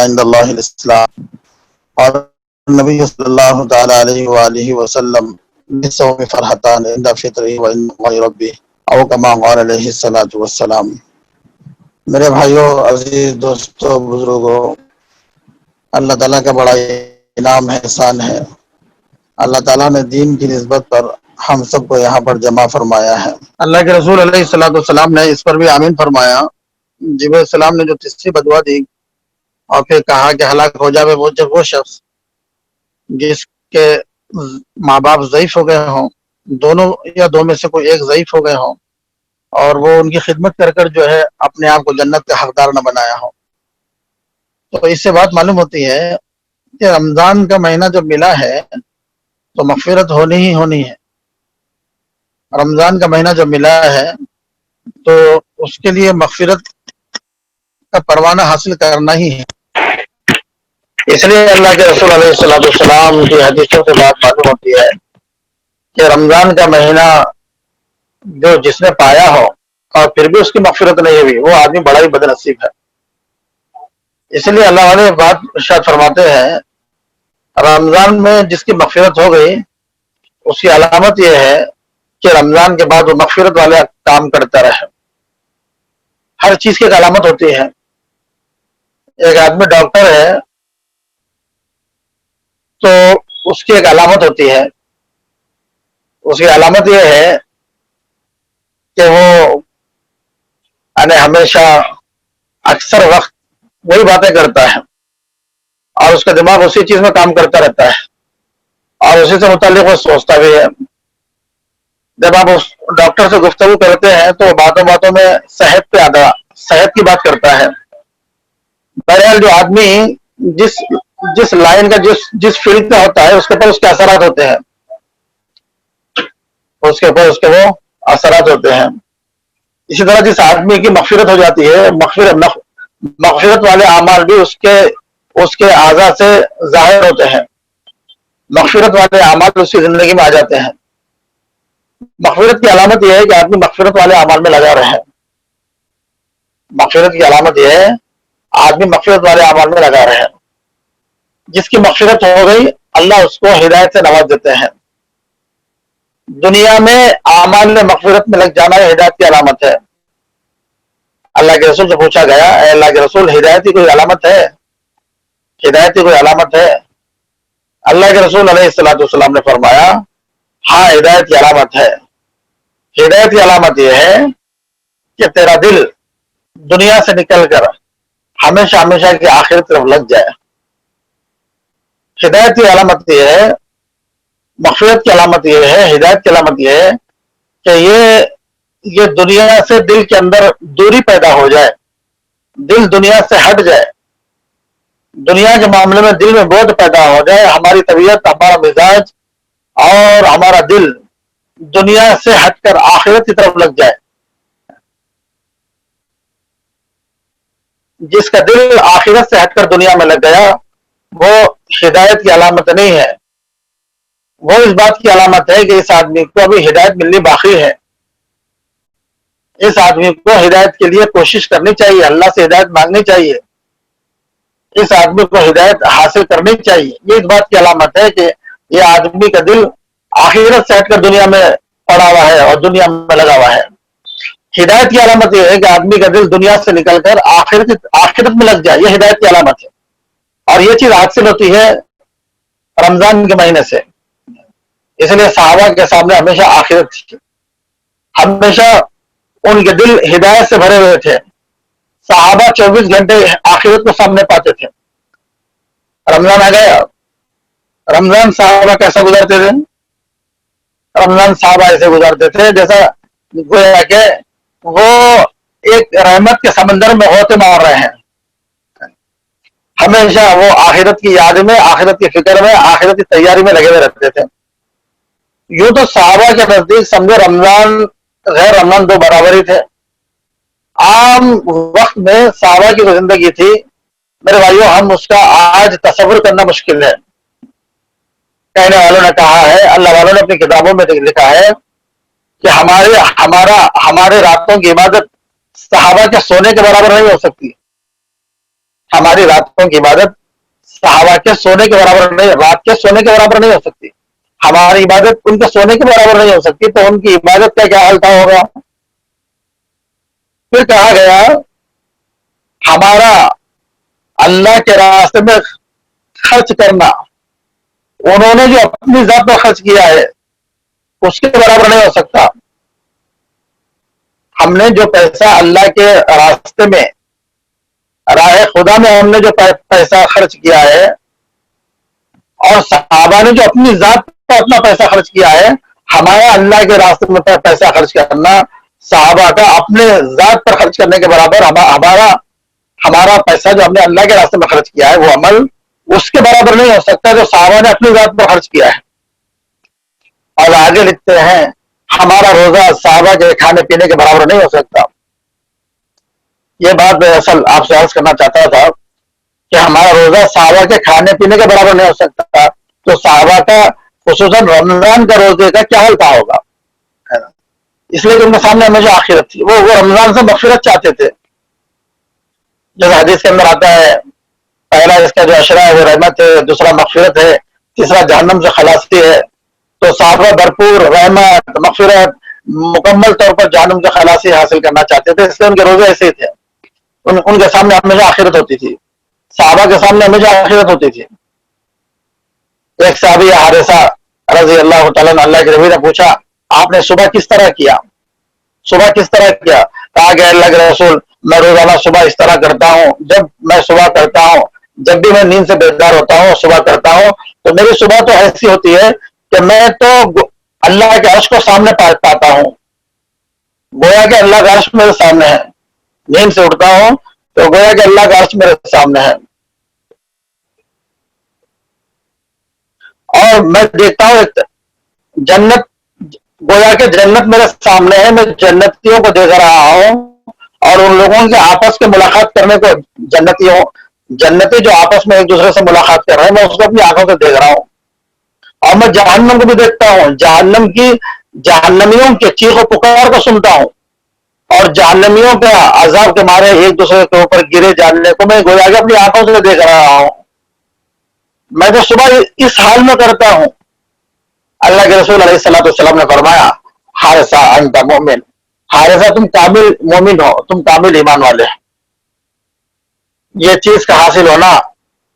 عند اللہ الاسلام، اور نبی صلی اللہ تعالی علیہ وآلہ وسلم بالصوم فرحتان عند فطرہ وعند ربہ او کما قال علیہ الصلوۃ والسلام۔ میرے بھائیوں، عزیز دوستوں، بزرگوں، اللہ تعالیٰ کا بڑا انعام ہے، احسان ہے۔ اللہ تعالیٰ نے دین کی نسبت پر ہم سب کو یہاں پر جمع فرمایا ہے۔ اللہ کے رسول علیہ الصلوۃ والسلام نے اس پر بھی آمین فرمایا۔ جبرائیل علیہ السلام نے جو تیسری بدعا دی اور پھر کہا کہ ہلاک ہو جاوے وہ شخص جس کے ماں باپ ضعیف ہو گئے ہوں، دونوں یا دو میں سے کوئی ایک ضعیف ہو گئے ہوں، اور وہ ان کی خدمت کر کر جو ہے اپنے آپ کو جنت کا حقدار نہ بنایا ہو۔ تو اس سے بات معلوم ہوتی ہے کہ رمضان کا مہینہ جب ملا ہے تو مغفرت ہونی ہی ہونی ہے۔ رمضان کا مہینہ جب ملا ہے تو اس کے لیے مغفرت کا پروانہ حاصل کرنا ہی ہے۔ اس لیے اللہ کے رسول علیہ السلام کی حدیثوں سے بات معلوم ہوتی ہے کہ رمضان کا مہینہ جو جس نے پایا ہو اور پھر بھی اس کی مغفرت نہیں ہوئی، وہ آدمی بڑا ہی بد نصیب ہے۔ اس لیے اللہ والے بات ارشاد فرماتے ہیں، رمضان میں جس کی مغفرت ہو گئی اس کی علامت یہ ہے کہ رمضان کے بعد وہ مغفرت والے کام کرتا رہے۔ ہر چیز کی ایک علامت ہوتی ہے۔ ایک آدمی ڈاکٹر ہے تو اس کی ایک علامت ہوتی ہے، اس کی علامت یہ ہے کہ وہ ہمیشہ اکثر وقت وہی باتیں کرتا ہے اور اس کا دماغ اسی چیز میں کام کرتا رہتا ہے اور اسی سے متعلق وہ سوچتا بھی ہے۔ جب آپ اس ڈاکٹر سے گفتگو کرتے ہیں تو باتوں باتوں میں صحت کی بات کرتا ہے۔ بہرحال جو آدمی جس لائن کا جس فیلڈ کا ہوتا ہے اس کے اوپر اس کے اثرات ہوتے ہیں، اس کے اوپر اس کے وہ اثرات ہوتے ہیں۔ اسی طرح جس آدمی کی مغفرت ہو جاتی ہے، مغفرت والے اعمال بھی اس کے اعضاء سے ظاہر ہوتے ہیں، مغفرت والے اعمال اس کی زندگی میں آ جاتے ہیں۔ مغفرت کی علامت یہ ہے کہ آدمی مغفرت والے اعمال میں لگا رہے۔ مغفرت کی علامت یہ ہے آدمی مغفرت والے اعمال میں لگا رہے۔ جس کی مغفرت ہو گئی اللہ اس کو ہدایت سے نواز دیتے ہیں۔ دنیا میں اعمال میں مغفرت میں لگ جانا یہ ہدایت کی علامت ہے۔ اللہ کے رسول سے پوچھا گیا، اے اللہ کے رسول، ہدایت کی کوئی علامت ہے؟ ہدایت کی کوئی علامت ہے؟ اللہ کے رسول علیہ الصلوۃ والسلام نے فرمایا، ہاں ہدایت کی علامت ہے۔ ہدایت کی علامت یہ ہے کہ تیرا دل دنیا سے نکل کر ہمیشہ ہمیشہ کی آخرت طرف لگ جائے۔ ہدایت کی علامت یہ ہے، مغفرت کی علامت یہ ہے، ہدایت کی علامت یہ ہے کہ یہ دنیا سے دل کے اندر دوری پیدا ہو جائے، دل دنیا سے ہٹ جائے، دنیا کے معاملے میں دل میں بوجھ پیدا ہو جائے، ہماری طبیعت، ہمارا مزاج اور ہمارا دل دنیا سے ہٹ کر آخرت کی طرف لگ جائے۔ جس کا دل آخرت سے ہٹ کر دنیا میں لگ گیا وہ ہدایت کی علامت نہیں ہے، وہ اس بات کی علامت ہے کہ اس آدمی کو ابھی ہدایت ملنی باقی ہے۔ اس آدمی کو ہدایت کے لیے کوشش کرنی چاہیے، اللہ سے ہدایت مانگنی چاہیے، اس آدمی کو ہدایت حاصل کرنی چاہیے۔ یہ اس بات کی علامت ہے کہ یہ آدمی کا دل آخرت سے ہٹ کر دنیا میں پڑا ہوا ہے اور دنیا میں لگا ہوا ہے۔ ہدایت کی علامت یہ ہے کہ آدمی کا دل دنیا سے نکل کر آخرت میں لگ جائے، یہ ہدایت کی علامت ہے۔ اور یہ چیز حاصل ہوتی ہے رمضان کے مہینے سے۔ اس لیے صحابہ کے سامنے ہمیشہ آخرت تھی، ہمیشہ ان کے دل ہدایت سے بھرے ہوئے تھے۔ صحابہ 24 گھنٹے آخرت کو سامنے پاتے تھے۔ رمضان آ گیا، رمضان صحابہ کیسا گزارتے تھے؟ رمضان صحابہ ایسے گزارتے تھے جیسا گویا کہ وہ ایک رحمت کے سمندر میں ہوتے مار رہے ہیں۔ ہمیشہ وہ آخرت کی یاد میں، آخرت کی فکر میں، آخرت کی تیاری میں لگے ہوئے رہتے تھے۔ یوں تو صحابہ کے نزدیک سمجھو رمضان غیر رمضان دو برابر ہی تھے۔ عام وقت میں صحابہ کی جو زندگی تھی میرے بھائیوں، ہم اس کا آج تصور کرنا مشکل ہے۔ کہنے والوں نے کہا ہے، اللہ والوں نے اپنی کتابوں میں لکھا ہے کہ ہمارے راتوں کی عبادت صحابہ کے سونے کے برابر نہیں ہو سکتی۔ ہماری راتوں کی عبادت صحابہ کے سونے کے برابر نہیں، رات کے سونے کے برابر نہیں ہو سکتی، ہماری عبادت ان کے سونے کے برابر نہیں ہو سکتی، تو ان کی عبادت کا کیا حال تھا ہوگا؟ پھر کہا گیا ہمارا اللہ کے راستے میں خرچ کرنا انہوں نے جو اپنی ذات پر خرچ کیا ہے اس کے برابر نہیں ہو سکتا. ہم نے جو پیسہ اللہ کے راستے میں راہ خدا میں ہم نے جو پیسہ خرچ کیا ہے اور صحابہ نے جو اپنی ذات پر اپنا پیسہ خرچ کیا ہے، ہمارا اللہ کے راستے میں پیسہ خرچ کرنا صحابہ کا اپنے ذات پر خرچ کرنے کے برابر ہمارا پیسہ جو ہم نے اللہ کے راستے میں خرچ کیا ہے وہ عمل اس کے برابر نہیں ہو سکتا جو صحابہ نے اپنی ذات پر خرچ کیا ہے. اور آگے لکھتے ہیں ہمارا روزہ صحابہ کے کھانے پینے کے برابر نہیں ہو سکتا. یہ بات میں اصل آپ سے عرض کرنا چاہتا تھا کہ ہمارا روزہ صحابہ کے کھانے پینے کے برابر نہیں ہو سکتا، تو صحابہ کا خصوصاً رمضان کا روزے کا کیا ہوتا ہوگا؟ اس لیے کہ ان کے سامنے ہمیشہ آخرت تھی، وہ رمضان سے مغفرت چاہتے تھے. جیسے حدیث کے اندر آتا ہے پہلا اس کا جو اشرا ہے وہ رحمت ہے، دوسرا مغفرت ہے، تیسرا جہنم سے خلاصی ہے. تو صحابہ بھرپور رحمت مغفرت مکمل طور پر جہنم سے خلاصی حاصل کرنا چاہتے تھے، اس لیے ان کے روزے ایسے ہی تھے. ان کے سامنے ہمیشہ آخرت ہوتی تھی، صحابہ کے سامنے ہمیشہ آخرت ہوتی تھی. ایک صحابی حارثہ رضی اللہ تعالیٰ عنہ اللہ کے نبی نے پوچھا آپ نے صبح کس طرح کیا؟ صبح کس طرح کیا؟ کہا کہ اللہ کے رسول میں روزانہ صبح اس طرح کرتا ہوں، جب میں صبح کرتا ہوں، جب بھی میں نیند سے بیدار ہوتا ہوں صبح کرتا ہوں تو میری صبح تو ایسی ہوتی ہے کہ میں تو اللہ کے عرش کو سامنے پاتا ہوں، گویا کہ اللہ کا عرش میرے سامنے ہے. نیند سے اٹھتا ہوں تو گویا کہ اللہ کا عرش میرے سامنے ہے، اور میں دیکھتا ہوں جنت، گویا کہ جنت میرے سامنے ہے، میں جنتیوں کو دیکھ رہا ہوں اور ان لوگوں کے آپس کے ملاقات کرنے کو جنتی جو آپس میں ایک دوسرے سے ملاقات کر رہے ہیں میں اس کو اپنی آنکھوں سے دیکھ رہا ہوں. اور میں جہنم کو بھی دیکھتا ہوں، جہنمیوں کے چیخ و پکار کو سنتا ہوں، اور جہنمیوں کا عذاب کے مارے ایک دوسرے کے اوپر گرے جاننے کو میں گویا کہ اپنی آنکھوں سے دیکھ رہا ہوں. میں تو صبح اس حال میں کرتا ہوں. اللہ کے رسول علیہ الصلوۃ والسلام نے فرمایا حارثہ انت مومن، حارثہ تم کامل مومن ہو، تم کامل ایمان والے. یہ چیز کا حاصل ہونا،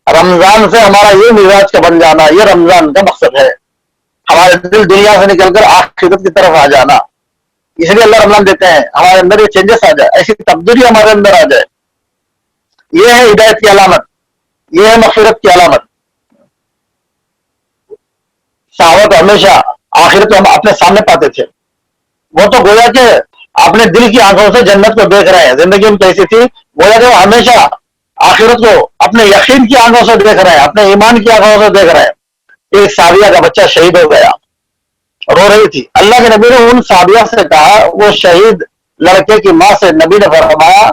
رمضان سے ہمارا یہ مزاج کا بن جانا، یہ رمضان کا مقصد ہے. ہمارے دل دنیا سے نکل کر آخرت کی طرف آ جانا، اس لیے اللہ رمضان دیتے ہیں ہمارے اندر یہ چینجز آ جائے، ایسی تبدیلی ہمارے اندر آ جائے. یہ ہے ہدایت کی علامت، یہ ہے مغفرت کی علامت. صحابہ تو ہمیشہ آخرت کو ہم اپنے سامنے پاتے تھے، وہ تو گویا کہ اپنے دل کی آنکھوں سے جنت کو دیکھ رہے ہیں. زندگی میں کیسی تھی؟ گویا کہ وہ ہمیشہ آخرت کو اپنے یقین کی آنکھوں سے دیکھ رہے ہیں، اپنے ایمان کی آنکھوں سے دیکھ رہے ہیں. ایک صحابیہ کا بچہ شہید ہو گیا، رو رہی تھی. اللہ کے نبی نے ان صحابیہ سے کہا، وہ شہید لڑکے کی ماں سے نبی نے فرمایا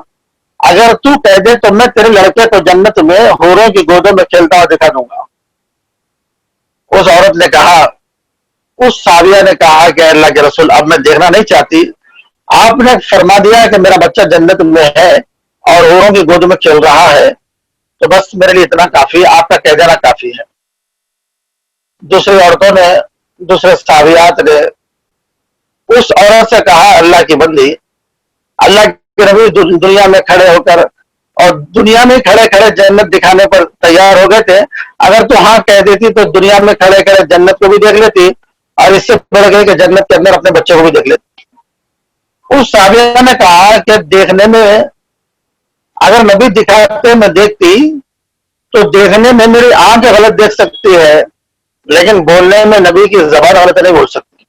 اگر تو کہہ دے تو میں تیرے لڑکے کو جنت میں حوروں کی گودوں میں کھیلتا ہوا دکھا دوں گا. اس عورت نے کہا، اس صحابیہ نے کہا کہ اللہ کے رسول اب میں دیکھنا نہیں چاہتی، آپ نے فرما دیا کہ میرا بچہ جنت میں ہے اور حوروں کی گود میں کھیل رہا ہے تو بس میرے لیے اتنا کافی، آپ کا کہہ دینا کافی ہے. دوسری عورتوں نے، دوسرے صحابیات نے اس عورت سے کہا اللہ کی بندی، اللہ کے نبی دنیا میں کھڑے ہو کر اور دنیا میں کھڑے کھڑے جنت دکھانے پر تیار ہو گئے تھے، اگر تو ہاں کہہ دیتی تو دنیا میں کھڑے کھڑے جنت کو بھی دیکھ لیتی اور اس سے بڑھ گئی کہ جنت کے اندر اپنے بچے کو بھی دیکھ لیتی. اس صحابیہ نے کہا کہ دیکھنے میں اگر نبی دکھاتے میں دیکھتی تو دیکھنے میں میری آنکھ غلط دیکھ سکتی ہے لیکن بولنے میں نبی کی زبان غلط نہیں بول سکتی.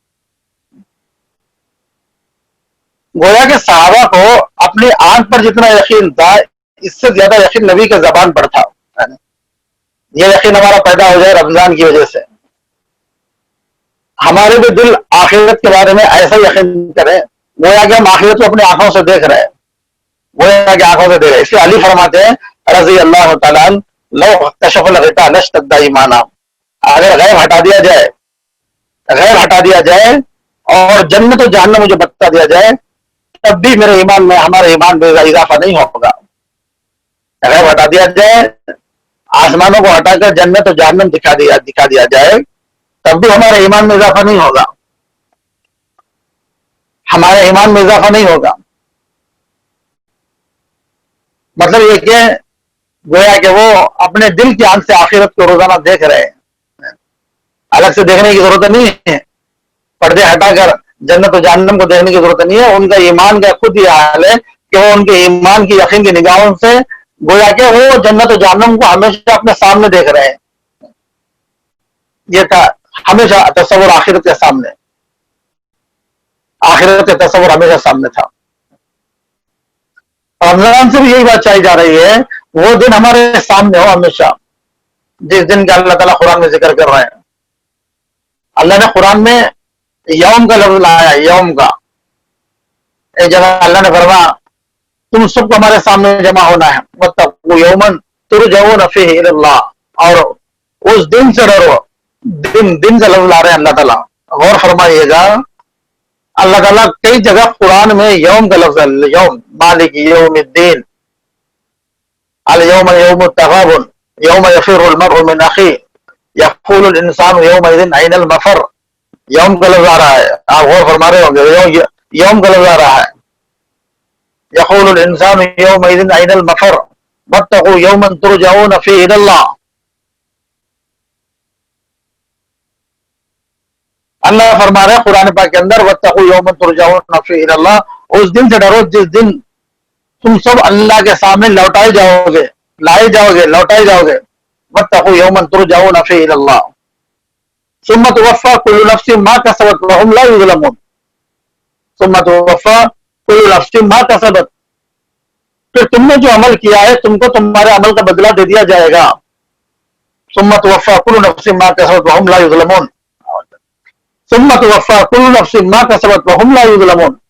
گویا کہ صحابہ کو اپنی آنکھ پر جتنا یقین تھا اس سے زیادہ یقین نبی کے زبان پر تھا. یہ یقین ہمارا پیدا ہو جائے رمضان کی وجہ سے، ہمارے بھی دل آخرت کے بارے میں ایسا یقین کریں گویا کہ ہم آخرت کو اپنی آنکھوں سے دیکھ رہے ہیں، گویا کہ آنکھوں سے دیکھ رہے ہیں. اس لیے علی فرماتے ہیں رضی اللہ تعالیٰ لو کشف الغطاء لاشتد ایمانا، اگر غیب ہٹا دیا جائے، غیب ہٹا دیا جائے اور جنت و جہنم مجھے بتا دیا جائے تب بھی میرے ایمان میں، ہمارے ایمان میں اضافہ نہیں ہوگا. غیب ہٹا دیا جائے، آسمانوں کو ہٹا کر جنت و جہنم دکھا دیا جائے، تب بھی ہمارے ایمان میں اضافہ نہیں ہوگا، ہمارے ایمان میں اضافہ نہیں ہوگا۔ مطلب یہ کہ گویا کہ وہ اپنے دل کی آنکھ سے آخرت کو روزانہ دیکھ رہے ہیں، الگ سے دیکھنے کی ضرورت نہیں ہے، پردے ہٹا کر جنت و جہنم کو دیکھنے کی ضرورت نہیں ہے۔ ان کا ایمان کا خود یہ حال ہے کہ وہ ان کے ایمان کی یقین کی نگاہوں سے گویا کہ وہ جنت و جہنم کو ہمیشہ اپنے سامنے دیکھ رہے ہیں۔ یہ تھا ہمیشہ تصور آخرت کے سامنے، آخرت کا تصور ہمیشہ سامنے تھا۔ رمضان سے بھی یہی بات چاہی جا رہی ہے، وہ دن ہمارے سامنے ہو ہمیشہ، جس دن کا اللہ تعالیٰ قرآن میں ذکر کر رہے ہیں۔ اللہ نے قرآن میں یوم کا لفظ لایا، یوم کا۔ ایک جگہ اللہ نے فرمایا تم سب کو ہمارے سامنے جمع ہونا ہے، وَاتَّقُوا يَوْمًا تُرْجَعُونَ فِيهِ إِلَى اللَّهِ، اور اس دن سے ڈرو۔ دن کا لفظ لا رہے ہیں اللہ تعالیٰ، غور فرمائیے گا۔ اللہ تعالیٰ کئی جگہ قرآن میں یوم کا لفظ ہے، یوم، مالک یوم الدین، الیوم یوم التغابن، یوم یفر المرء من اخیہ، یقول الانسان یومئذ این المفر۔ یوم کا لفظ آ رہا ہے، آپ غور فرما رہے ہوں گے، یوم کا لفظ آ رہا ہے، یقول الانسان یومئذ این المفر واتقوا یوما ترجعون فیہ الی اللہ۔ اللہ فرما رہے ہیں قرآن پاک کے اندر واتقوا یوما ترجعون فیہ الی اللہ، اس دن سے ڈرو جس دن تم سب اللہ کے سامنے لوٹائے جاؤ گے، لائے جاؤ گے، لوٹائے جاؤ گے۔ واتقوا یوما ترجعون فیہ الی اللہ ثم توفی کل نفس ما کسبت وهم لا یظلمون۔ ثم توفی کل نفس ما کسبت، پھر تم نے جو عمل کیا ہے تم کو تمہارے عمل کا بدلہ دے دیا جائے گا۔ ثم توفی کل نفس ما کسبت وهم لا یظلمون، ثم توفی کل نفس ما کسبت وهم لا یظلمون۔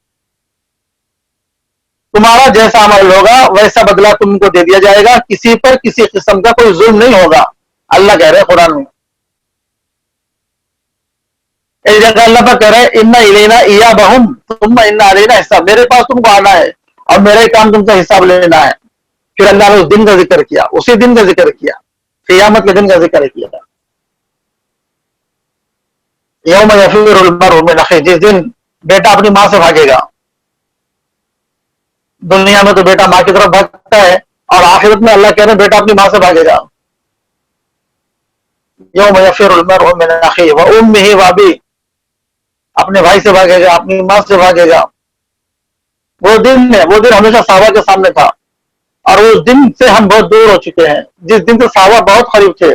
تمہارا جیسا عمل ہوگا ویسا بدلہ تم کو دے دیا جائے گا، کسی پر کسی قسم کا کوئی ظلم نہیں ہوگا، اللہ کہہ رہے قرآن میں۔ ایک جگہ اللہ پر کہہ رہے ان الینا ایابہم ثم ان علینا حساب، میرے پاس تم کو آنا ہے اور میرا ہی کام تم سے حساب لینا ہے۔ پھر اللہ نے اس دن کا ذکر کیا، اسی دن کا ذکر کیا، قیامت کے دن کا ذکر کیا، یوم یفر المرء من اخیہ، جس دن بیٹا اپنی ماں سے بھاگے گا۔ دنیا میں تو بیٹا ماں کی طرف بھاگتا ہے، اور آخرت میں اللہ کہہ رہے ہیں بیٹا اپنی ماں سے بھاگے گا۔ یوم یفر المرء من اخیہ وامہ وابیہ، اپنے بھائی سے بھاگے گا، اپنی ماں سے بھاگے گا۔ وہ دن ہے، وہ دن ہمیشہ صحابہ کے سامنے تھا، اور اس دن سے ہم بہت دور ہو چکے ہیں، جس دن سے صحابہ بہت قریب تھے۔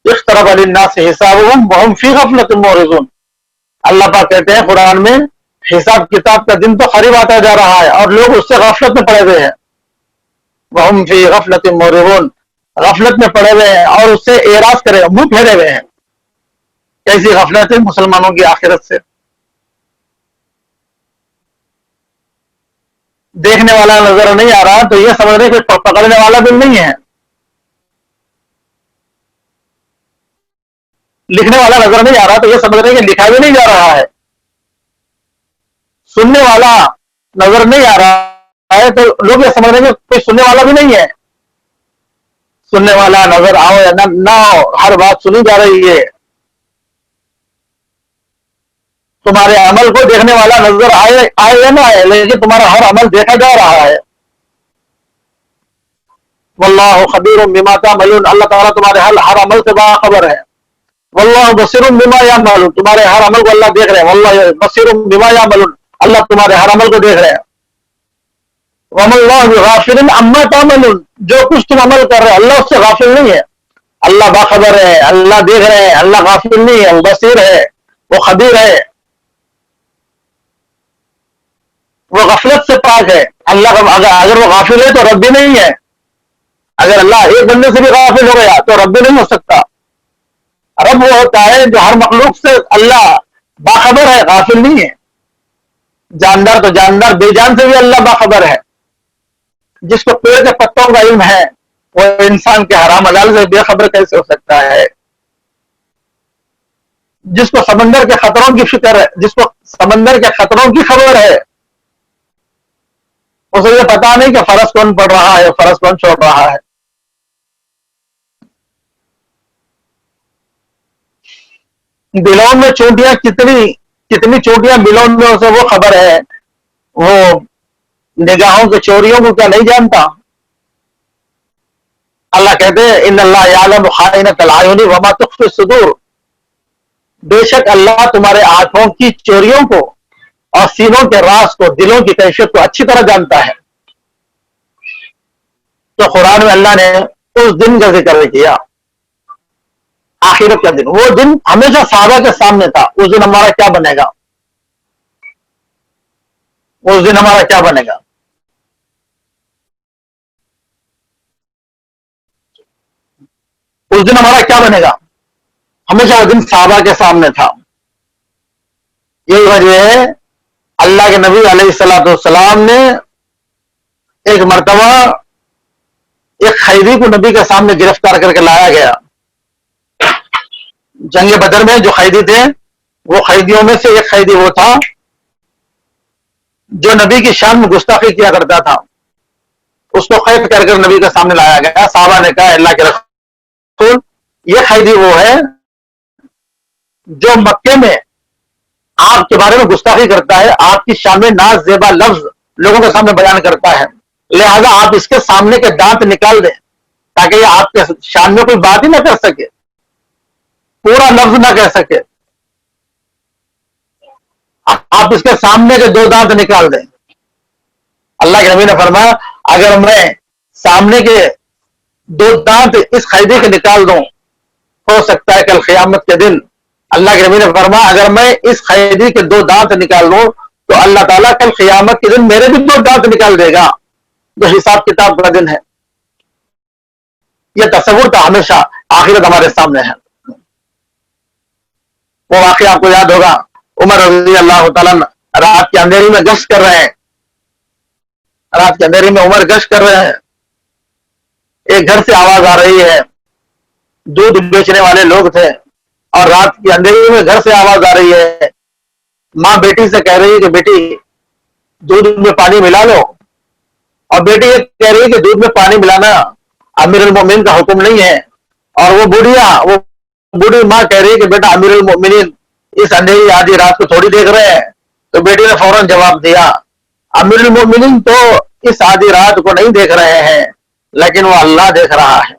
اقترب للناس حسابهم وهم فی غفلۃ معرضون، اللہ پاک کہتے ہیں قرآن میں حساب کتاب کا دن تو قریب آتا جا رہا ہے اور لوگ اس سے غفلت میں پڑے ہوئے ہیں۔ وهم فی غفلۃ معرضون، غفلت میں پڑے ہوئے ہیں اور اس سے اعراض کرے، منہ پھیرے ہوئے ہیں۔ کیسی غفلت ہے مسلمانوں کی آخرت سے؟ دیکھنے والا نظر نہیں آ رہا تو یہ سمجھ رہے کہ پکڑنے والا بھی نہیں ہے، لکھنے والا نظر نہیں آ رہا تو یہ سمجھ رہے کہ لکھا بھی نہیں جا رہا ہے، سننے والا نظر نہیں آ رہا ہے تو لوگ یہ سمجھ رہے ہیں کہ کوئی سننے والا بھی نہیں ہے۔ سننے والا نظر آؤ یا نہ ہو، ہر بات سنی جا رہی ہے۔ تمہارے عمل کو دیکھنے والا نظر آئے یا نہ آئے، لیکن تمہارا ہر عمل دیکھا جا رہا ہے۔ واللہ خبیر بما تعملون، اللہ تعالیٰ تمہارے ہر عمل سے باخبر ہے۔ واللہ بصیر بما یعملون، تمہارے ہر عمل کو اللہ دیکھ رہے ہیں۔ واللہ بصیر بما یعملون، اللہ تمہارے ہر عمل کو دیکھ رہے ہیں۔ وما اللہ بغافل عما تعملون، جو کچھ تم عمل کر رہے ہیں اللہ اس سے غافل نہیں ہے، اللہ باخبر ہے، اللہ دیکھ رہے ہیں، اللہ غافل نہیں ہے، وہ بصیر ہے، وہ خبیر ہے، وہ غفلت سے پاک ہے۔ اللہ اگر وہ غافل ہے تو رب بھی نہیں ہے، اگر اللہ ایک بندے سے بھی غافل ہو گیا تو رب بھی نہیں ہو سکتا۔ رب وہ ہوتا ہے جو ہر مخلوق سے اللہ باخبر ہے، غافل نہیں ہے۔ جاندار تو جاندار، بے جان سے بھی اللہ باخبر ہے۔ جس کو پیڑ کے پتوں کا علم ہے وہ انسان کے حرام حلال سے بے خبر کیسے ہو سکتا ہے؟ جس کو سمندر کے خطروں کی فکر ہے، جس کو سمندر کے خطروں کی خبر ہے، اسے یہ پتا نہیں کہ فرض کون پڑھ رہا ہے، فرض کون چھوڑ رہا ہے. بلون میں چونٹیاں کتنی چونٹیاں بلون میں، اسے وہ خبر ہے. وہ نگاہوں کے چوریوں کو کیا نہیں جانتا؟ اللہ کہتے ہیں ان اللہ یعلم خائنۃ الاعین وما تخفی الصدور، بے شک اللہ تمہارے آنکھوں کی چوریوں کو اور سینوں کے راز کو، دلوں کی کیفیت کو اچھی طرح جانتا ہے. تو قرآن میں اللہ نے اس دن کا ذکر کیا، آخرت کا دن. وہ دن ہمیشہ صحابہ کے سامنے تھا. اس دن ہمارا کیا بنے گا؟ اس دن ہمارا کیا بنے گا؟ اس دن ہمارا کیا بنے گا؟ ہمیشہ وہ دن صحابہ کے سامنے تھا. یہی وجہ ہے اللہ کے نبی علیہ الصلوۃ والسلام نے ایک مرتبہ ایک قیدی کو نبی کے سامنے گرفتار کر کے لایا گیا. جنگ بدر میں جو قیدی تھے، وہ قیدیوں میں سے ایک قیدی وہ تھا جو نبی کی شان میں گستاخی کیا کرتا تھا. اس کو قید کر کر نبی کے سامنے لایا گیا. صحابہ نے کہا اللہ کے رسول، یہ قیدی وہ ہے جو مکے میں آپ کے بارے میں گستاخی کرتا ہے، آپ کی شان میں ناز زیبا لفظ لوگوں کے سامنے بیان کرتا ہے، لہذا آپ اس کے سامنے کے دانت نکال دیں تاکہ یہ آپ کے شان میں کوئی بات ہی نہ کر سکے، پورا لفظ نہ کہہ سکے. آپ اس کے سامنے کے 2 دانت نکال دیں. اللہ کے نبی نے فرمایا اگر میں سامنے کے 2 دانت اس قیدی کے نکال دوں، ہو سکتا ہے کل قیامت کے دن، اللہ کے نبی نے فرمایا اگر میں اس قیدی کے 2 دانت نکال دوں تو اللہ تعالیٰ کل قیامت کے دن میرے بھی 2 دانت نکال دے گا، جو حساب کتاب کا دن ہے. یہ تصور تھا ہمیشہ آخرت ہمارے سامنے ہے. وہ واقعہ آپ کو یاد ہوگا، عمر رضی اللہ تعالیٰ رات کے اندھیری میں گشت کر رہے ہیں. رات کے اندھیری میں عمر گشت کر رہے ہیں. ایک گھر سے آواز آ رہی ہے، دودھ بیچنے والے لوگ تھے، اور رات کی اندھیری میں گھر سے آواز آ رہی ہے. ماں بیٹی سے کہہ رہی ہے کہ بیٹی دودھ میں پانی ملا لو، اور بیٹی یہ کہہ رہی ہے کہ دودھ میں پانی ملانا امیر المومنین کا حکم نہیں ہے. اور وہ بوڑھی ماں کہہ رہی ہے کہ بیٹا امیر المومنین اس اندھیری آدھی رات کو تھوڑی دیکھ رہے ہیں. تو بیٹی نے فوراً جواب دیا امیر المومنین تو اس آدھی رات کو نہیں دیکھ رہے ہیں، لیکن وہ اللہ دیکھ رہا ہے.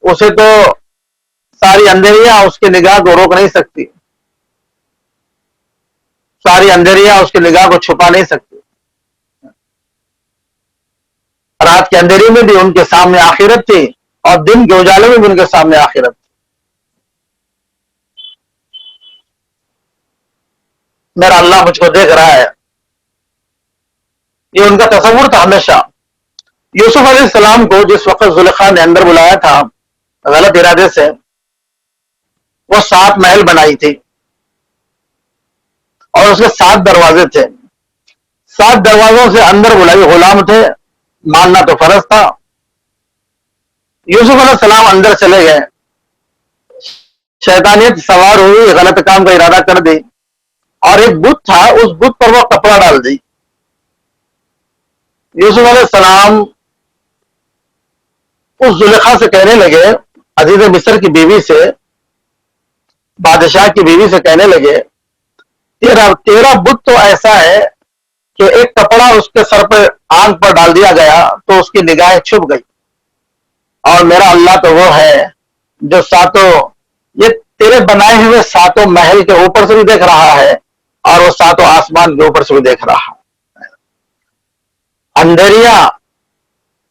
اسے تو ساری اندھیریاں اس کی نگاہ کو روک نہیں سکتی، ساری اندھیریاں اس کی نگاہ کو چھپا نہیں سکتی. رات کے اندھیری میں بھی ان کے سامنے آخرت تھی، اور دن کے اجالے میں بھی ان کے سامنے آخرت تھی. میرا اللہ مجھ کو دیکھ رہا ہے، یہ ان کا تصور تھا ہمیشہ. یوسف علیہ السلام کو جس وقت زلیخا نے اندر بلایا تھا غلط ارادے سے، وہ 7 محل بنائی تھی اور اس کے 7 دروازے تھے. 7 دروازوں سے اندر بلائی غلام تھے، ماننا تو فرض تھا. یوسف علیہ السلام اندر چلے گئے، شیطانیت سوار ہوئی، غلط کام کا ارادہ کر دی، اور ایک بت تھا، اس بت پر وہ کپڑا ڈال دی. یوسف علیہ السلام اس زلیخا سے کہنے لگے، عزیز مصر کی بیوی سے، بادشاہ کی بیوی سے کہنے لگے تیرا بت تو ایسا ہے کہ ایک کپڑا اس کے سر پہ آنکھ پر ڈال دیا گیا تو اس کی نگاہیں چھپ گئی، اور میرا اللہ تو وہ ہے جو یہ تیرے بنائے ہوئے 7 محل کے اوپر سے بھی دیکھ رہا ہے اور وہ 7 آسمان کے اوپر سے بھی دیکھ رہا ہے. اندھیریاں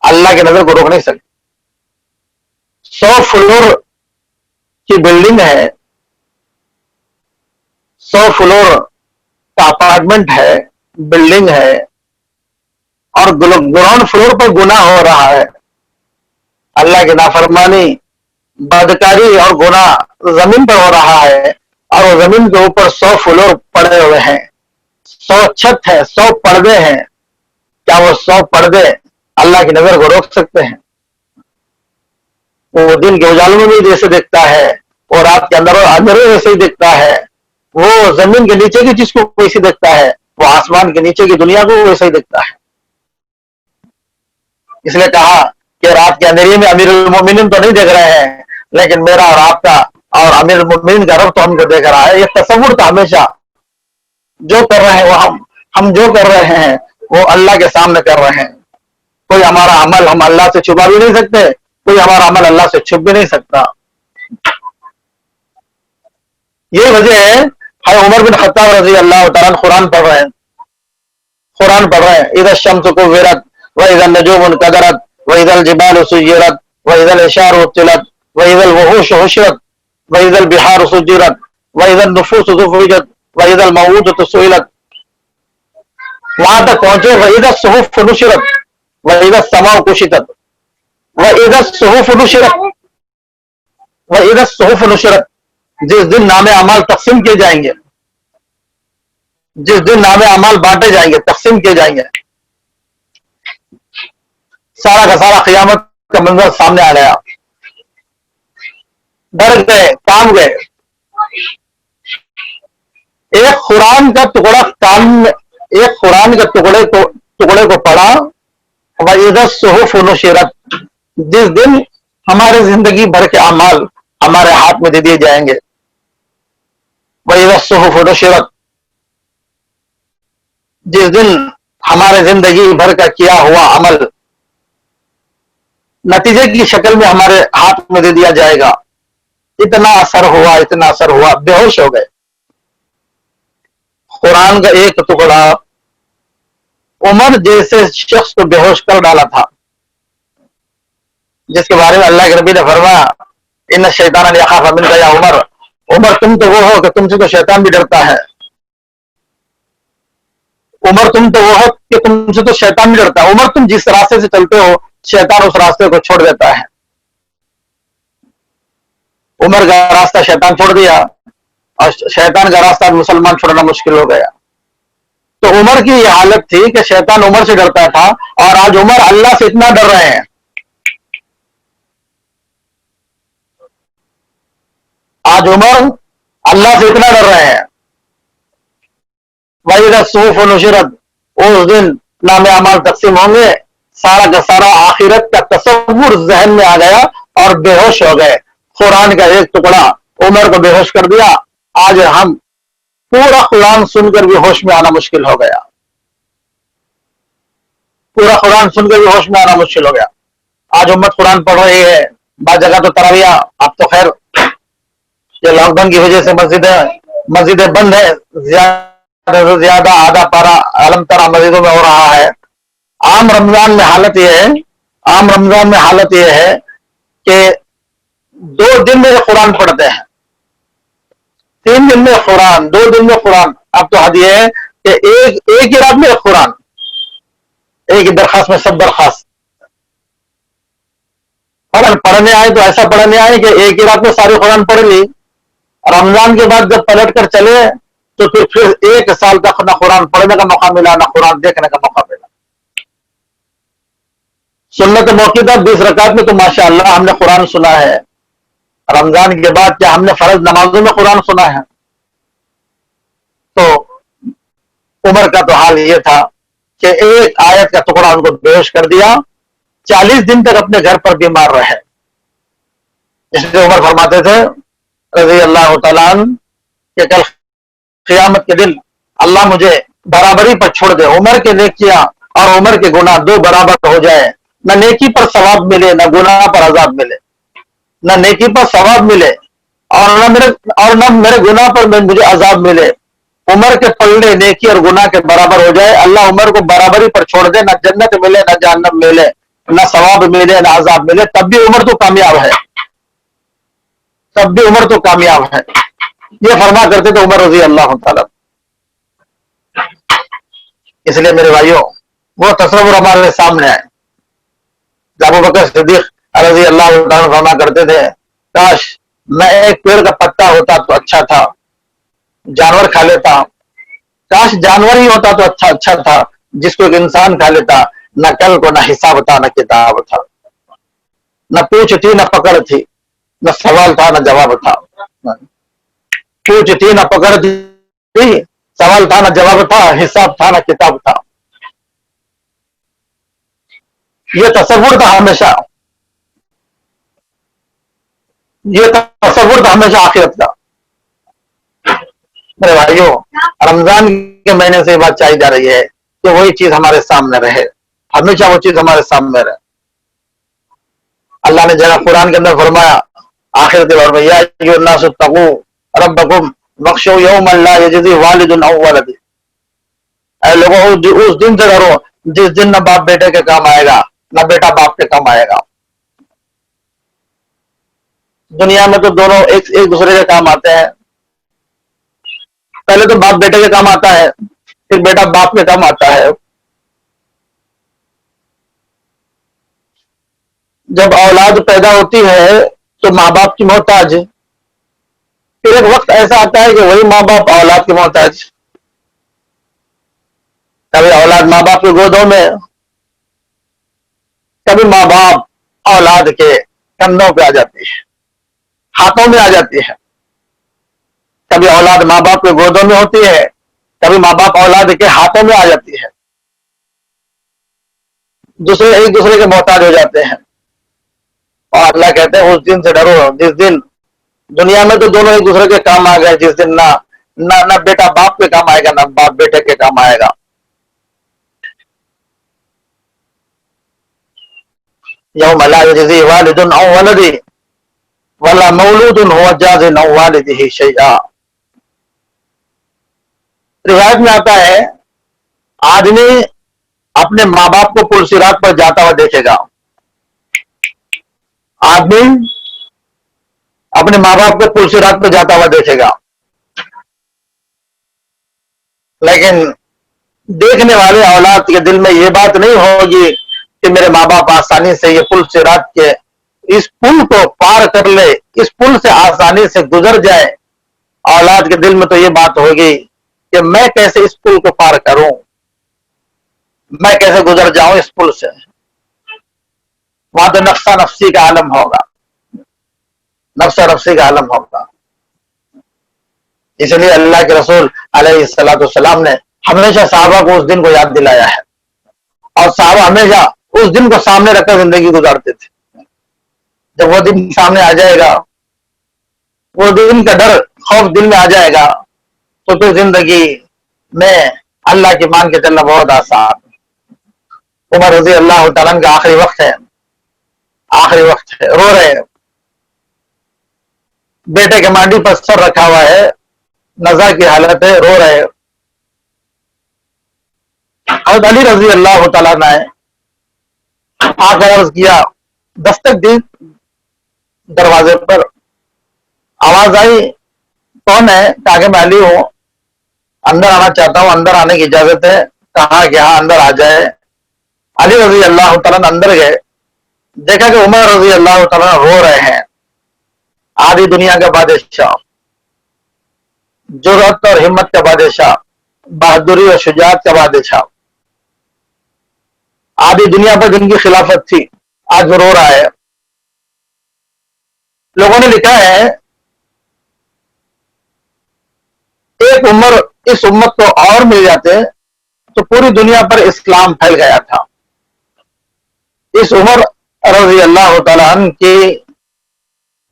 اللہ کی نظر کو روک نہیں سکتی. 100 فلور کی بلڈنگ ہے، 100 فلور کا اپارٹمنٹ ہے، بلڈنگ ہے، اور گراؤنڈ فلور پر گناہ ہو رہا ہے. اللہ کی نافرمانی، بدکاری اور گناہ زمین پر ہو رہا ہے، اور وہ زمین کے اوپر 100 فلور پڑے ہوئے ہیں، 100 چھت ہے، 100 پردے ہیں. کیا وہ 100 پردے اللہ کی نظر کو روک سکتے ہیں؟ وہ دن کے اجالوں میں بھی جیسے دیکھتا ہے، اور رات کے اندر جیسے ہی دیکھتا ہے، وہ زمین کے نیچے کی چیز کو ویسے دیکھتا ہے. وہ آسمان کے نیچے کی دنیا کو ویسے ہی دیکھتا ہے. اس لیے کہا کہ رات کے اندھیرے میں امیر المومنین تو نہیں دیکھ رہے ہیں، لیکن میرا اور آپ کا اور امیر المومنین کا رب تو ہم کو دیکھ رہا ہے. یہ تصور تھا ہمیشہ. جو کر رہے ہیں وہ ہم جو کر رہے ہیں وہ اللہ کے سامنے کر رہے ہیں. کوئی ہمارا عمل ہم اللہ سے چھپا بھی نہیں سکتے، کوئی ہمارا عمل اللہ سے چھپ بھی نہیں سکتا. یہ وجہ ہے عمر بن خطاب رضی اللہ تعالیٰ قرآن پڑھ رہے ہیں. قرآن پڑھ رہے ہیں. اذا الشمس كورت واذا النجوم انكدرت واذا الجبال سيرت واذا العشار عطلت واذا الوحوش حشرت واذا البحار سجرت واذا النفوس زوجت واذا الموءودة سئلت. وہاں تک پہنچے واذا الصحف نشرت واذا السماء كشطت واذا الصحف نشرت واذا الصحف نشرت. جس دن نام اعمال تقسیم کیے جائیں گے، جس دن نام اعمال بانٹے جائیں گے، تقسیم کیے جائیں گے، سارا کا سارا قیامت کا منظر سامنے آ گیا. ڈر گئے، کام گئے. ایک قرآن کا ٹکڑا کان میں، ایک قرآن کے ٹکڑے کو پڑھا. وَإِذَا الصُّحُفُ نُشِرَتْ. جس دن ہمارے زندگی بھر کے اعمال ہمارے ہاتھ میں دے دیے جائیں گے. وَإِذَا الصُّحُفُ نُشِرَتْ. جس دن ہمارے زندگی بھر کا کیا ہوا عمل نتیجے کی شکل میں ہمارے ہاتھ میں دے دیا جائے گا. اتنا اثر ہوا، اتنا اثر ہوا، بے ہوش ہو گئے. قرآن کا ایک ٹکڑا عمر جیسے شخص کو بے ہوش کر ڈالا تھا، جس کے بارے میں اللہ کے نبی نے فرمایا ان الشیطان یخاف منک یا عمر. عمر تم تو وہ ہو کہ تم سے تو شیطان بھی ڈرتا ہے. عمر تم تو وہ ہو کہ تم سے تو شیطان بھی ڈرتا ہے. عمر تم جس راستے سے چلتے ہو شیطان اس راستے کو چھوڑ دیتا ہے. عمر کا راستہ شیطان چھوڑ دیا اور شیطان کا راستہ مسلمان چھوڑنا مشکل ہو گیا. تو عمر کی یہ حالت تھی کہ شیطان عمر سے ڈرتا تھا، اور آج عمر اللہ سے اتنا ڈر رہے ہیں. آج عمر اللہ سے اتنا ڈر رہے ہیں. وَإِذَا الصُّحُفُ نُشِرَتْ. اس دن نام اعمال تقسیم ہوں گے. سارا کا سارا آخرت کا تصور ذہن میں آ گیا اور بے ہوش ہو گئے. قرآن کا ایک ٹکڑا عمر کو بے ہوش کر دیا. آج ہم پورا قرآن سن کر بھی ہوش میں آنا مشکل ہو گیا. پورا قرآن سن کر بھی ہوش میں آنا مشکل ہو گیا. آج امت قرآن پڑھ رہی ہے، بعض جگہ تو تراویح. اب تو خیر یہ لاک ڈاؤن کی وجہ سے مسجدیں بند ہیں. زیادہ آدھا پارا علم ترا مسجدوں میں ہو رہا ہے. عام رمضان میں حالت یہ ہے کہ 2 دن میں قرآن پڑھتے ہیں، 3 دن میں قرآن، 2 دن میں قرآن. اب تو حد یہ ہے کہ ایک ہی رات میں قرآن، ایک ہی درخواست میں سب درخواست. اگر پڑھنے آئے تو ایسا پڑھنے آئے کہ ایک ہی رات میں ساری قرآن پڑھ لی. رمضان کے بعد جب پلٹ کر چلے تو پھر 1 سال تک نہ قرآن پڑھنے کا موقع ملا، نہ قرآن دیکھنے کا موقع ملا. سنت موقع تھا 20 رکعت میں تو ماشاءاللہ ہم نے قرآن سنا ہے. رمضان کے بعد کیا ہم نے فرض نمازوں میں قرآن سنا ہے؟ تو عمر کا تو حال یہ تھا کہ ایک آیت کا ٹکڑا ان کو بے ہوش کر دیا. 40 دن تک اپنے گھر پر بیمار رہے. اس لیے عمر فرماتے تھے رضی اللہ تعالیٰ عنہ کہ کل قیامت کے دن اللہ مجھے برابری پر چھوڑ دے. عمر کے نیکیاں اور عمر کے گناہ 2 برابر ہو جائے. نہ نیکی پر ثواب ملے، نہ گناہ پر عذاب ملے. نہ نیکی پر ثواب ملے اور نہ میرے گناہ پر مجھے عذاب ملے. عمر کے پلڑے نیکی اور گناہ کے برابر ہو جائے. اللہ عمر کو برابری پر چھوڑ دے. نہ جنت ملے، نہ جہنم ملے، نہ ثواب ملے، نہ عذاب ملے. تب بھی عمر تو کامیاب ہے، تب بھی عمر تو کامیاب ہے. یہ فرما کرتے تھے عمر رضی اللہ تعالیٰ. اس لیے میرے بھائیوں وہ تصور ہمارے سامنے آئے. ابو بکر صدیق رضی اللہ تعالیٰ فرما کرتے تھے کاش میں ایک پیڑ کا پتا ہوتا تو اچھا تھا، جانور کھا لیتا. کاش جانور ہی ہوتا تو اچھا تھا جس کو ایک انسان کھا لیتا. نہ کل کو نہ حساب تھا، نہ کتاب تھا، نہ پوچھ تھی نہ پکڑ تھی، نہ سوال تھا نہ جواب تھا. پوچھ تھی نہ پکڑ تھی، سوال تھا نہ جواب تھا، حساب تھا نہ کتاب تھا. یہ تصور تھا ہمیشہ، یہ تصور تھا ہمیشہ آخرت کا. میرے بھائیوں، رمضان کے مہینے سے یہ بات چاہی جا رہی ہے کہ وہی چیز ہمارے سامنے رہے، ہمیشہ وہ چیز ہمارے سامنے رہے. اللہ نے جگہ قرآن کے اندر فرمایا آخر کے دور میں، یا ایھا الناس اتقوا ربکم واخشوا یوما لا یجزی والد عن ولد. اے لوگوں، اس دن سے ڈرو جس دن نہ باپ بیٹے کے کام آئے گا نہ بیٹا باپ کے کام آئے گا. دنیا میں تو دونوں ایک دوسرے کے کام آتے ہیں. پہلے تو باپ بیٹے کے کام آتا ہے، پھر بیٹا باپ کے کام آتا ہے. جب اولاد پیدا ہوتی ہے تو ماں باپ کی محتاج، پھر ایک وقت ایسا آتا ہے کہ وہی ماں باپ اولاد کی محتاج. کبھی اولاد ماں باپ کے گودوں میں، کبھی ماں باپ اولاد کے کندھوں پہ آ جاتی ہے، ہاتھوں میں آ جاتی ہے. کبھی اولاد ماں باپ کے گودوں میں ہوتی ہے، کبھی ماں باپ اولاد کے ہاتھوں میں آ جاتی ہے. دوسرے ایک دوسرے کے محتاج ہو جاتے ہیں. اور اللہ کہتے ہیں اس دن سے ڈرو جس دن دنیا میں تو دونوں ایک دوسرے کے کام آ گئے، جس دن نہ بیٹا باپ کے کام آئے گا نہ باپ بیٹے کے کام آئے گا. یوم لا یجزی والد عن ولدہ ولا مولود هو جاز عن والدہ شیئا. روایت میں آتا ہے آدمی اپنے ماں باپ کو پل صراط پر جاتا ہوا دیکھے گا. آدمی اپنے ماں باپ کو پل صراط پر جاتا ہوا دیکھے گا، لیکن دیکھنے والے اولاد کے دل میں یہ بات نہیں ہوگی کہ میرے ماں باپ آسانی سے یہ پل صراط کے اس پل کو پار کر لے، اس پل سے آسانی سے گزر جائے. اولاد کے دل میں تو یہ بات ہوگی کہ میں کیسے اس پل کو پار کروں، میں کیسے گزر جاؤں اس پل سے. وہاں تو نفسا نفسی کا عالم ہوگا، نفسا نفسی کا عالم ہوگا. اس لیے اللہ کے رسول علیہ الصلوۃ والسلام نے ہمیشہ صحابہ کو اس دن کو یاد دلایا ہے، اور صحابہ ہمیشہ اس دن کو سامنے رکھ کر زندگی گزارتے تھے. جب وہ دن سامنے آ جائے گا، وہ دن کا ڈر خوف دل میں آ جائے گا، تو پھر زندگی میں اللہ کی مان کے چلنا بہت آسان. عمر رضی اللہ تعالیٰ کا آخری وقت ہے، آخری وقت ہے، رو رہے ہیں. بیٹے کے مانڈی پر سر رکھا ہوا ہے، نزا کی حالت ہے، رو رہے ہیں. حضرت علی رضی اللہ تعالیٰ نے آ کر عرض کیا، دستک دی دروازے پر. آواز آئی کون ہے؟ کہا کہ میں علی ہوں، اندر آنا چاہتا ہوں، اندر آنے کی اجازت ہے. کہا کہ ہاں اندر آ جائے. علی رضی اللہ تعالیٰ اندر گئے، دیکھا کہ عمر رضی اللہ تعالیٰ رو رہے ہیں. آدھی دنیا کا بادشاہ، جرأت اور ہمت کا بادشاہ، بہادری اور شجاعت کا بادشاہ، آدھی دنیا پر جن کی خلافت تھی، آج وہ رو رہا ہے. لوگوں نے لکھا ہے ایک عمر اس امت کو اور مل جاتے تو پوری دنیا پر اسلام پھیل گیا تھا. اس عمر رضی اللہ تعالیٰ عنہ کی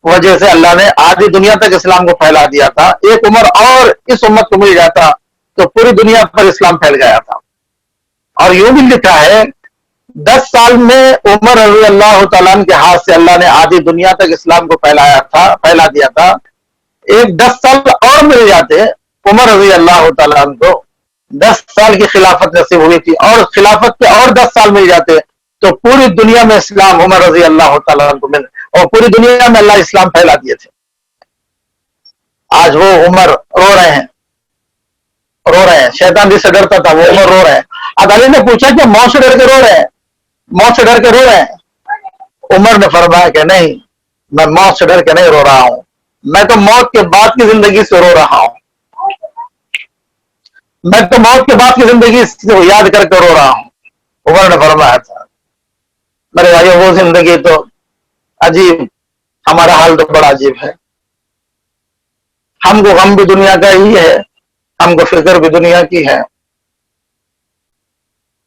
وجہ سے اللہ نے آدھی دنیا تک اسلام کو پھیلا دیا تھا. ایک عمر اور اس امت کو مل جاتا تو پوری دنیا پر اسلام پھیل گیا تھا. اور یوں بھی لکھا ہے 10 سال میں عمر رضی اللہ تعالیٰ عنہ کے ہاتھ سے اللہ نے آدھی دنیا تک اسلام کو پھیلا دیا تھا. ایک 10 سال اور مل جاتے عمر رضی اللہ تعالیٰ عنہ کو 10 سال کی خلافت نصیب ہوئی تھی، اور خلافت کے اور 10 سال مل جاتے تو پوری دنیا میں اسلام عمر رضی اللہ تعالیٰ عنہ کو مل، اور پوری دنیا میں اللہ اسلام پھیلا دیے تھے. آج وہ عمر رو رہے ہیں، رو رہے ہیں. شیطان جس سے ڈرتا تھا وہ عمر رو رہے ہیں. اب علی نے پوچھا کہ موت سے ڈر کے رو رہے ہیں، موت سے ڈر کے رو رہے ہیں؟ عمر نے فرمایا کہ نہیں، میں موت سے ڈر کے نہیں رو رہا ہوں، میں تو موت کے بعد کی زندگی سے رو رہا ہوں. میں تو موت کے بعد کی زندگی سے یاد کر کے رو رہا ہوں. عمر نے فرمایا تھا میرے بھائیو وہ زندگی تو عجیب، ہمارا حال تو بڑا عجیب ہے. ہم کو غم بھی دنیا کا ہی ہے، ہم کو فکر بھی دنیا کی ہے،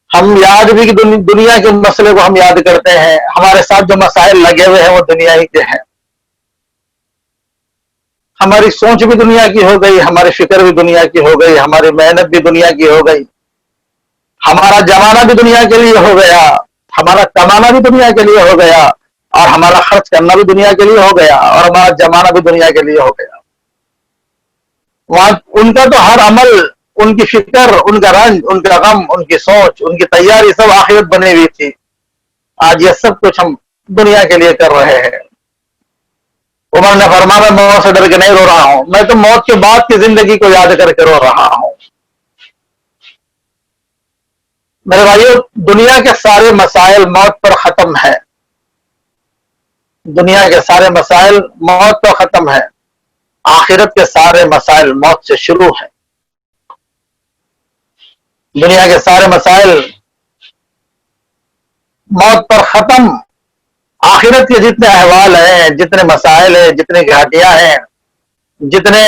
ہم یاد بھی کہ دنیا کے مسئلے کو ہم یاد کرتے ہیں، ہمارے ساتھ جو مسائل لگے ہوئے ہیں وہ دنیا ہی کے ہیں، ہماری سوچ بھی دنیا کی ہو گئی، ہماری فکر بھی دنیا کی ہو گئی، ہماری محنت بھی دنیا کی ہو گئی، ہمارا جمانا بھی دنیا کے لیے ہو گیا، ہمارا کمانا بھی دنیا کے لیے ہو گیا، اور ہمارا خرچ کرنا بھی دنیا کے لیے ہو گیا، اور ہمارا جمانا بھی دنیا کے لیے ہو گیا۔ وہاں ان کا تو ہر عمل، ان کی فکر، ان کا رنج، ان کا غم، ان کی سوچ، ان کی تیاری سب آخرت بنی ہوئی تھی۔ آج یہ سب کچھ ہم دنیا کے لیے کر رہے ہیں۔ عمر نے فرمایا میں موت سے ڈر کے نہیں رو رہا ہوں، میں تو موت کے بعد کی زندگی کو یاد کر کے رو رہا ہوں۔ میرے بھائیو، دنیا کے سارے مسائل موت پر ختم ہے، دنیا کے سارے مسائل موت پر ختم ہے، آخرت کے سارے مسائل موت سے شروع ہیں۔ دنیا کے سارے مسائل موت پر ختم، آخرت کے جتنے احوال ہیں، جتنے مسائل ہیں، جتنے گھاٹیاں ہیں، جتنے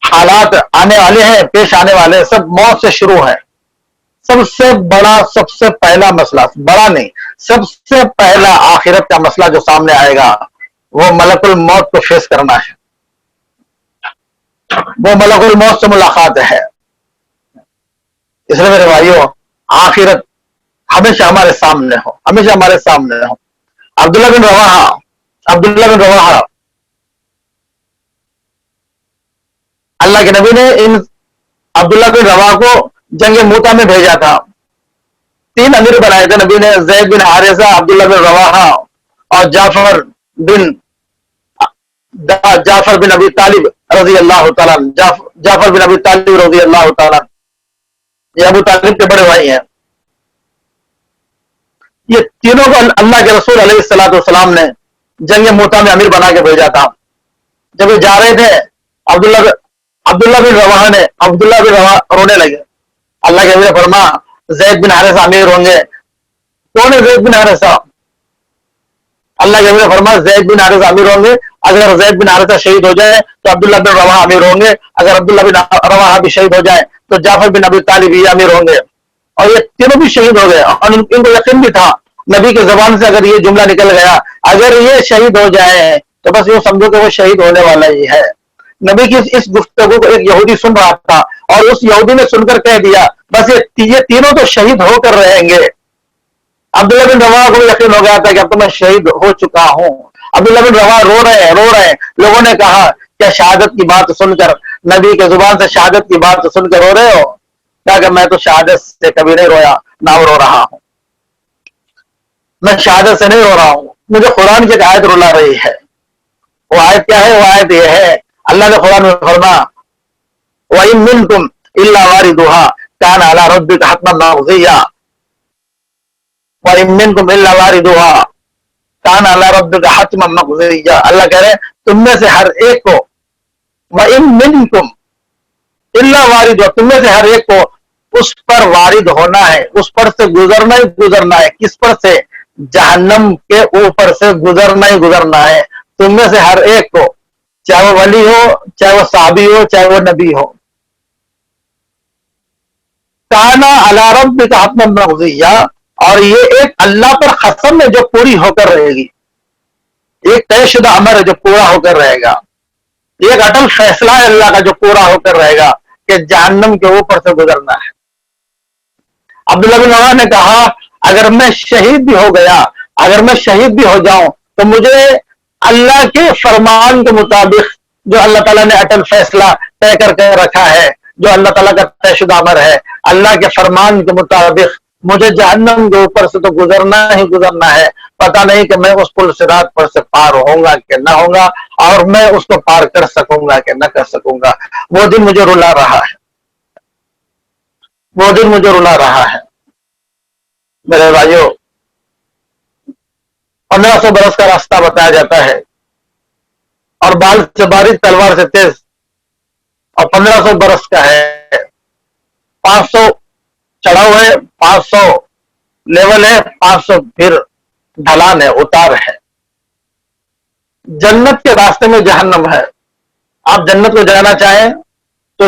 حالات آنے والے ہیں، پیش آنے والے ہیں، سب موت سے شروع ہیں۔ سب سے بڑا، سب سے پہلا مسئلہ، بڑا نہیں، سب سے پہلا آخرت کا مسئلہ جو سامنے آئے گا وہ ملک الموت کو فیس کرنا ہے، وہ ملک الموت سے ملاقات ہے۔ اس لیے میرے بھائیوں، آخرت ہمیشہ ہمارے سامنے ہو، ہمیشہ ہمارے سامنے ہو۔ عبداللہ بن رواحہ اللہ کے نبی نے ان عبداللہ بن رواحہ کو جنگ موتا میں بھیجا تھا۔ 3 امیر بنائے تھے نبی نے، زید بن حارثہ، عبداللہ بن رواحہ اور جعفر بن ابی طالب رضی اللہ تعالیٰ، جعفر بن ابی طالب رضی اللہ تعالیٰ، یہ ابو طالب کے بڑے بھائی ہیں۔ یہ تینوں کو اللہ کے رسول علیہ السلام نے جنگ موتا میں امیر بنا کے بھیجا تھا۔ جب یہ جا رہے تھے، عبداللہ بن رواحہ رونے لگے۔ اللہ کے نبی نے فرمایا زید بن حارثہ امیر ہوں گے۔ کون ہے زید بن حارثہ؟ اللہ کے نبی نے فرمایا زید بن حارثہ امیر ہوں گے، اگر زید بن حارثہ شہید ہو جائے تو عبداللہ بن رواحہ امیر ہوں گے، اگر عبداللہ بن رواحہ بھی شہید ہو جائے تو جعفر بن ابی طالب یہ امیر ہوں گے۔ اور یہ تینوں بھی شہید ہو گئے، اور ان کو یقین بھی تھا، نبی کی زبان سے اگر یہ جملہ نکل گیا اگر یہ شہید ہو جائے تو بس یہ سمجھو کہ وہ شہید ہونے والا ہی ہے۔ نبی کی اس گفتگو کو ایک یہودی سن رہا تھا، اور اس یہودی نے سن کر کہہ دیا بس یہ تینوں تو شہید ہو کر رہیں گے۔ عبداللہ بن رواحہ کو یقین ہو گیا تھا کہ اب تو میں شہید ہو چکا ہوں۔ عبداللہ بن رواحہ رو رہے ہیں۔ لوگوں نے کہا کیا شہادت کی بات سن کر، نبی کے زبان سے شہادت کی بات سن کر رو رہے ہو؟ کہا کہ میں تو شہادت سے کبھی نہیں رویا، نہ رو رہا ہوں، میں شہادت سے نہیں رو رہا ہوں، مجھے قرآن کی ایک آیت رلا رہی ہے۔ وہ آیت کیا ہے؟ وہ آیت یہ ہے، اللہ نے قرآن میں فرمایا وَإِن مِّنكُمْ إِلَّا وَارِدُهَا كَانَ عَلَىٰ رَبِّكَ حَتْمًا مَّقْضِيًّا وَإِن مِّنكُمْ إِلَّا وَارِدُهَا كَانَ عَلَىٰ رَبِّكَ حَتْمًا مَّقْضِيًّا۔ اللہ کہہ رہے ہیں تم میں سے ہر ایک کو، وَإِن مِّنكُمْ إِلَّا وَارِدُهَا، تم میں سے ہر ایک کو اس پر وارد ہونا ہے، اس پر سے گزرنا ہی گزرنا ہے۔ کس پر سے؟ جہنم کے اوپر سے گزرنا ہی گزرنا ہے، تم میں سے ہر ایک کو، چاہے وہ ولی ہو، چاہے وہ صحابی ہو، چاہے وہ نبی ہو۔ کانا علی ربک حتما مقضیہ، اور یہ ایک اللہ پر قسم ہے جو پوری ہو کر رہے گی، ایک طے شدہ امر ہے جو پورا ہو کر رہے گا، ایک اٹل فیصلہ ہے اللہ کا جو پورا ہو کر رہے گا کہ جہنم کے اوپر سے گزرنا ہے۔ عبداللہ بن رواحہ نے کہا اگر میں شہید بھی ہو گیا، اگر میں شہید بھی ہو جاؤں تو مجھے اللہ کے فرمان کے مطابق، جو اللہ تعالیٰ نے اٹل فیصلہ طے کر کے رکھا ہے، جو اللہ تعالیٰ کا طے شدہ امر ہے، اللہ کے فرمان کے مطابق مجھے جہنم کے اوپر سے تو گزرنا ہی گزرنا ہے۔ پتہ نہیں کہ میں اس پل صراط پر سے پار ہوں گا کہ نہ ہوں گا، اور میں اس کو پار کر سکوں گا کہ نہ کر سکوں گا۔ وہ دن مجھے رلا رہا ہے، وہ دن مجھے رلا رہا ہے۔ میرے بھائیو، 1500 برس کا راستہ بتایا جاتا ہے، اور بال سے باریک تلوار سے تیز، اور 1500 برس کا ہے، 500 چڑھاؤ ہے، 500 لیول ہے، 500 پھر ڈھلان ہے، اتار ہے۔ جنت کے راستے میں جہنم ہے۔ آپ جنت کو جانا چاہیں تو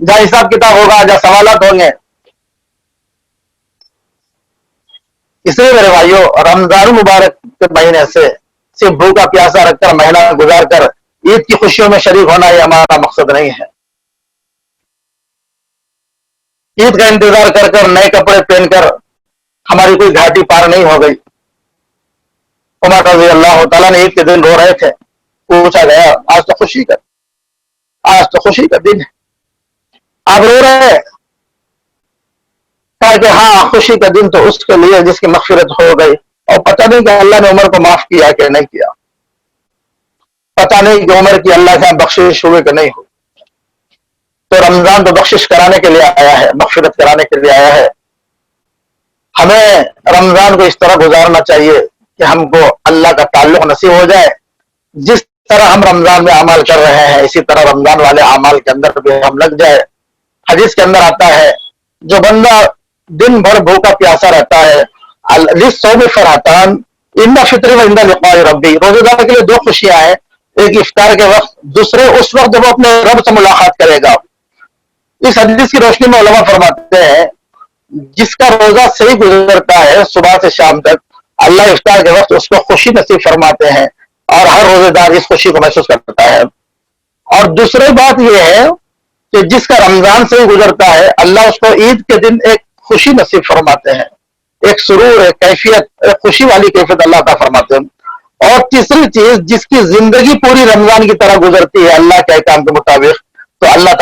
جہاں حساب کتاب ہوگا، جہاں سوالات ہوں گے. اس لیے میرے بھائیوں، رمضان مبارک کے مہینے سے صرف بھوکا پیاسا رکھ کر مہینہ گزار کر عید کی خوشیوں میں شریک ہونا یہ ہمارا مقصد نہیں ہے. عید کا انتظار کر کر نئے کپڑے پہن کر ہماری کوئی گھاٹی پار نہیں ہو گئی. عمر رضی اللہ تعالیٰ نے عید کے دن رو رہے تھے. پوچھا گیا آج تو خوشی کا دن ہے، آپ رو رہے ہیں؟ کہا کہ ہاں، خوشی کا دن تو اس کے لیے جس کی مغفرت ہو گئی. اور پتہ نہیں کہ اللہ نے عمر کو معاف کیا کہ نہیں کیا، پتہ نہیں کہ عمر کی اللہ سے بخشش ہوئے کہ نہیں ہوئی. تو رمضان تو بخشش کرانے کے لیے آیا ہے، مغفرت کرانے کے لیے آیا ہے. ہمیں رمضان کو اس طرح گزارنا چاہیے کہ ہم کو اللہ کا تعلق نصیب ہو جائے. جس طرح ہم رمضان میں عمل کر رہے ہیں اسی طرح رمضان والے اعمال کے اندر بھی ہم لگ جائے. حدیث کے اندر آتا ہے جو بندہ دن بھر بھوکا پیاسا رہتا ہے، للصوم فرحتان عند فطر و عند لقاء ربی، روزے دار کے لیے دو خوشیاں ہیں، ایک افطار کے وقت، دوسرے اس وقت جب وہ اپنے رب سے ملاقات کرے گا. اس حدیث کی روشنی میں علماء فرماتے ہیں جس کا روزہ صحیح گزرتا ہے صبح سے شام تک، اللہ افطار کے وقت اس کو خوشی نصیب فرماتے ہیں اور ہر روزے دار اس خوشی کو محسوس کرتا ہے. اور دوسری بات یہ ہے کہ جس کا رمضان سے ہی گزرتا ہے اللہ اس کو عید کے دن ایک خوشی نصیب فرماتے ہیں، ایک سرور، ایک کیفیت، ایک خوشی والی کیفیت اللہ تعالیٰ فرماتے ہیں. اور تیسری چیز، جس کی زندگی پوری رمضان کی طرح گزرتی ہے اللہ کے احکام کے مطابق، تو اللہ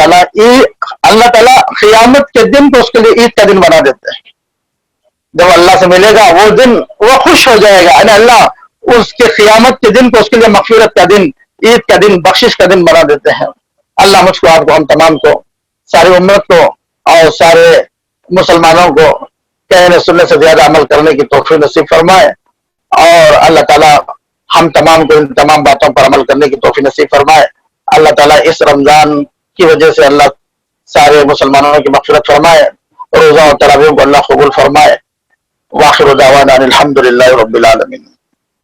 تعالیٰ قیامت کے دن کو اس کے لیے عید کا دن بنا دیتے ہیں. جب اللہ سے ملے گا وہ دن وہ خوش ہو جائے گا، یعنی اللہ اس کے قیامت کے دن کو اس کے لیے مغفرت کا دن، عید کا دن، بخشش کا دن بنا دیتے ہیں. اللہ مجھ کو، آپ کو، ہم تمام کو، ساری امت کو اور سارے مسلمانوں کو کہنے سننے سے زیادہ عمل کرنے کی توفیق نصیب فرمائے. اور اللہ تعالیٰ ہم تمام کو ان تمام باتوں پر عمل کرنے کی توفیق نصیب فرمائے. اللہ تعالیٰ اس رمضان کی وجہ سے اللہ سارے مسلمانوں کی مغفرت فرمائے، روزہ اور تراویح کو اللہ قبول فرمائے. واخر دعوانا الحمد للہ رب العالمین.